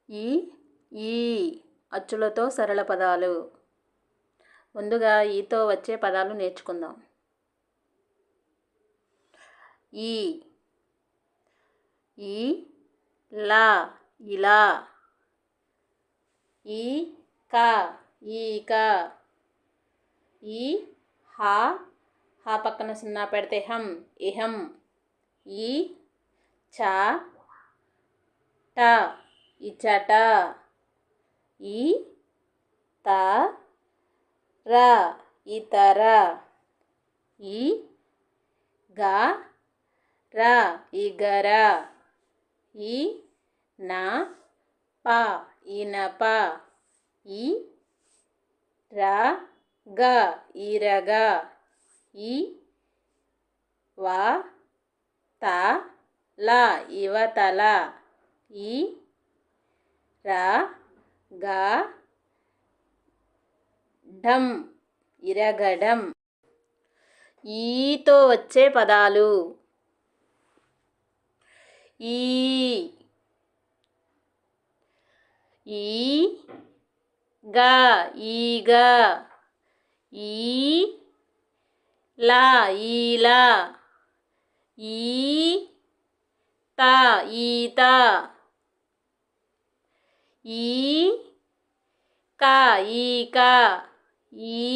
ఈ ఈ అచ్చులతో సరళ పదాలు. ముందుగా ఈతో వచ్చే పదాలు నేర్చుకుందాం. ఈ ఈ లా ఇలా. ఈ కా ఈక. ఈ హా హా పక్కన సున్నా పెడితే హం ఇహం. ఈ చా ట ఇచట. ఈ త ర ఇతర. ఈ గా ర ఇగర. ఈ నా ప ఇనప. ఈ రా గ ఇరగ. ఈ వా త ల ఇవతల. ఈ రా గా ఢం ఇరగడం. ఈతో వచ్చే పదాలు. ఈ గా ఈగ. ఈ లా ఈల. ఈ త ఈత. ఈ క ఈక. ఈ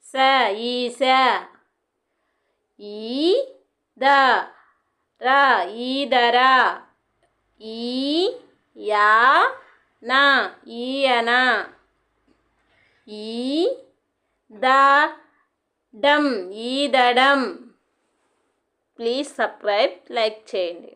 స ఈస. ఈ ద ర ఈదర. ఈ యా నా ఈయన. ఈ ద డం ఈదడం. ప్లీజ్ సబ్స్క్రైబ్, లైక్ చేయండి.